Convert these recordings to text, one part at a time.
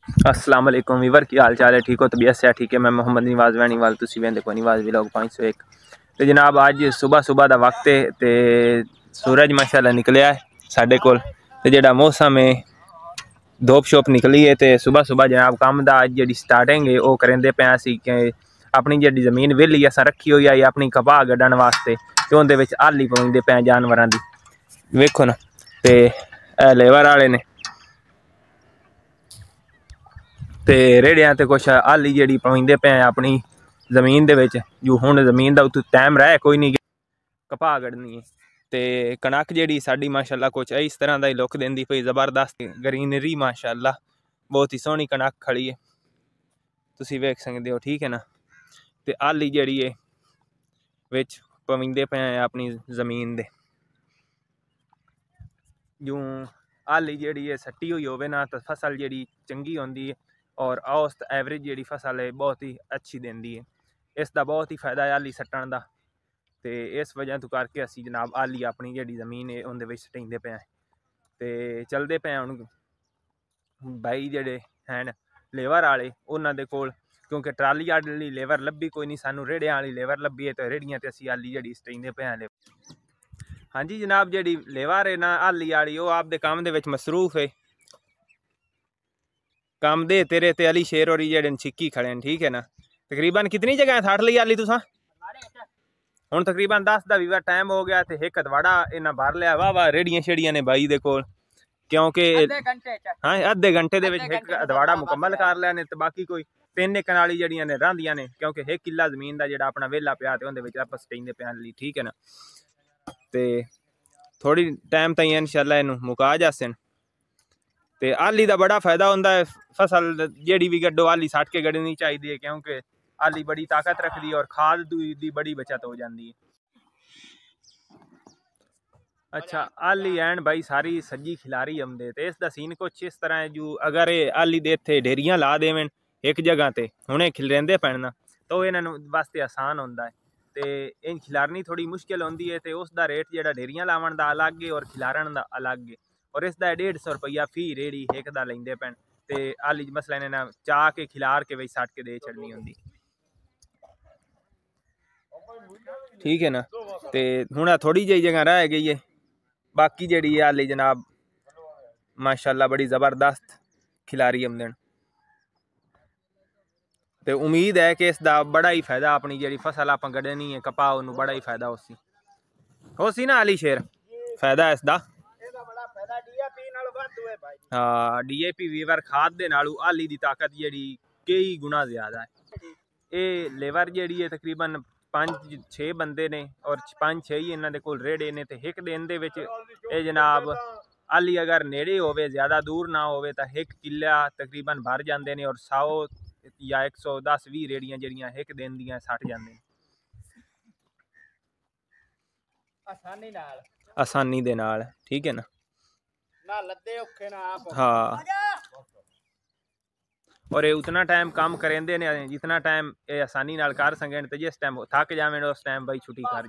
अस्सलाम वालेकुम वीवर की हाल चाल है, ठीक हो? तबीयत से ठीक है। मैं मोहम्मद निवाज वैनीवाल, तुसी वेंदे को निवाज व्लॉग 501। तो जनाब अज सुबह सुबह का वक्त है तो सूरज माशाल्लाह निकलिया है साढ़े कोल ते जेड़ा मौसम है धोप शोप निकली है तो सुबह सुबह जनाब काम दा अज जी स्टार्टिंग है वो करेंदे पे असी कि अपनी जी जमीन वेली अस रखी हुई है अपनी कपाह गड्ढण वास्ते तो उहदे विच आली पवांदे पे जानवरां दी। वेखो ना ते लेवर वाले ने ते रेड़ियां ते कुछ हाली जी पवांदे पे अपनी जमीन दे विच जो हुण जमीन दा उत्तों टाइम रह कोई नहीं कपाह गढ़नी है ते कणक जी साड़ी माशाल्लाह कुछ इस तरह का ही लुक देंदी पई जबरदस्त ग्रीनरी माशाल्लाह बहुत ही सोहनी कणक खड़ी है तुसी वेख सकते हो, ठीक है ना। ते हाली जी है विच पवांदे पे अपनी जमीन दे जूं हाली जी है सट्टी हुई होवे ना तो फसल जी चंगी होंदी है और औसत एवरेज जी फसल है बहुत ही अच्छी देंदी है। इसका बहुत ही फायदा है हाली सट्टण का तो इस वजह तो करके असी जनाब हाली अपनी जी जमीन है उन्हें सटाइंदे पे तो चलते पे हुण भाई जेडे हैं लेवर वाले उन्होंने कोल क्योंकि ट्राली वाली लेवर लभी कोई नहीं, सानू रेड़ियां वाली लेवर लभी है तो रेड़ियां तो असी हाली जी सटाइंदे पे हैं। हाँ जी जनाब जी लेवर है ना हाली वाली वो आपदे काम दे विच मसरूफ है काम दे तेरे ते अली शेर और जेडे छिक्की खड़े हैं, ठीक है ना। तकरीबन कितनी जगह थाट ली हाली तुसा हुण तकरीबन 10 का वीवर टाइम हो गया तो एक दवाड़ा इन्हें भर लिया वाह वाह रेड़ियां शेड़ियां ने बाई दे कोल क्योंकि हाँ अद्धे घंटे दे विच एक दवाड़ा मुकम्मल कर लिया ने तो बाकी कोई 3 एकड़ वाली जड़ियां ने रहिंदियां ने क्योंकि 1 किला जमीन का जिहड़ा अपना वेला पिया ते उहदे विच आपां सटाइंदे पे हाली, ठीक है ना। ते थोड़ी टाइम ताईं इंशाल्लाह इनू मुका जासन ते हाली का बड़ा फायदा होंदा है फसल जेड़ी भी गड्डो हाली सट के गढ़नी चाहिए क्योंकि हाली बड़ी ताकत रखती है और खाद की बड़ी बचत हो जाती है। अच्छा हाली एन भाई सारी सज्जी खिलारी आमदे तो इसका सीन कुछ इस तरह है जो अगर ये हाली दे इत्थे ढेरियां ला देवन एक जगह ते हुणे खिलरेंदे पैण तो इन्हां वास्ते आसान होंदा है तो इन खिलारनी थोड़ी मुश्किल होंदी है तो उसका रेट जो ढेरियां लावन का अलग है और खिलारन का अलग है और इसका 150 रुपया फी रेड़ी एक दा लेंदे पैण ते हाली मसला इन्हें चाह के खिलार के बई सट के दे छड़नी होंदी, ठीक है ना। तो हुण थोड़ी जी जगह रह गई है बाकी जी है हाली जनाब माशाल्लाह बड़ी जबरदस्त खिलारी आमदन तो उम्मीद है कि इसका बड़ा ही फायदा अपनी जी फसल आप गढ़नी है कपाह उन्होंने बड़ा ही फायदा हो सी ना हाली शेर फायदा इसका हाँ DAP वीवर खाद दे नालों हाली की ताकत जी कई गुणा ज्यादा है। ये लेवर जी है तकरीबन 5-6 बंदे ने और 5-6 ही इन्होंने कोल रेड़े ने तो एक दिन दे विच ये जनाब हाली अगर नेड़े होवे ज़्यादा दूर ना होवे तो 1 किला तकरीबन भर जाते हैं और 100 या 110-20 रेड़ियां जड़ियां एक दिन दियां सट जाते आसानी दे नाल, ठीक है ना। हाँ और ये उतना टाइम काम करेंदे ने जितना टाइम ये आसानी नाल कर सकें तो जिस टाइम थक जावें उस टाइम भाई छुट्टी कर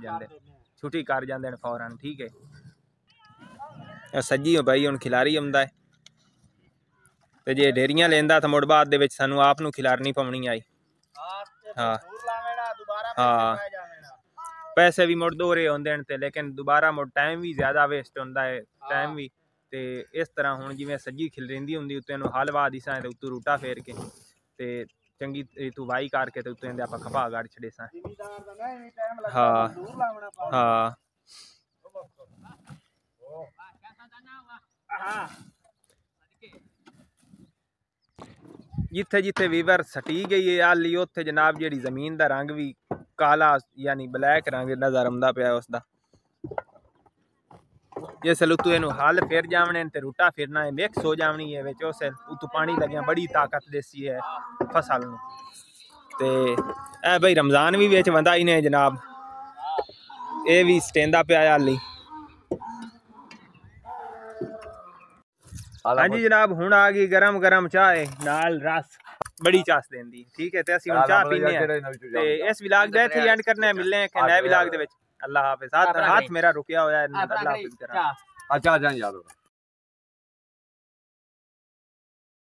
जाते हैं फौरन, ठीक है। सज्जी हो भाई हुण खिलारी आमदा है तो जे ढेरियां लेंदा तो मुड़ बाद दे विच सानू आप नू खिलारनी पवनी आई। हाँ हाँ पैसे भी मुड़ दोहरे होंदे ने लेकिन दोबारा मुड़ टाइम भी ज़्यादा वेस्ट होंदा है टाइम भी ते इस तरह हुण जिवें सज्जी खिलरिंदी हुंदी उत्ते नूं हल वाह दिसां ते उत्तों रूटा फेर के ते चंगी तू वाही करके ते उत्ते आपां कपाह गढ़ छड़े सां। हाँ हाँ जिथे जिथे वीवर सटी गई है हाली उत्थे जनाब जी जमीन का रंग भी काला यानी ब्लैक रंग नजर आंदा पिया उसका जिसल उत्तों इनू हल फिर जावने ते रूटा फिरना है मिक्स हो जावनी है विच उस उत्तों पानी लग्या बड़ी ताकत देसी है फसल नूं ते ए भाई रमज़ान भी विच वंदा ही ने जनाब ये भी सटेंदा पिया हाली। हाँ जी जनाब हुण आ गई गरम गरम चाय नाल रस बड़ी चास देंदी, ठीक है। ते असीं हुण चाह पीने ते इस व्लॉग दा इत्थे एंड करना है, मिलने हैं नए व्लॉग दे विच। अल्लाह हाफिज़। हाथ मेरा रुकिया होया है, अल्लाह हाफिज़ करा। अच्छा यार।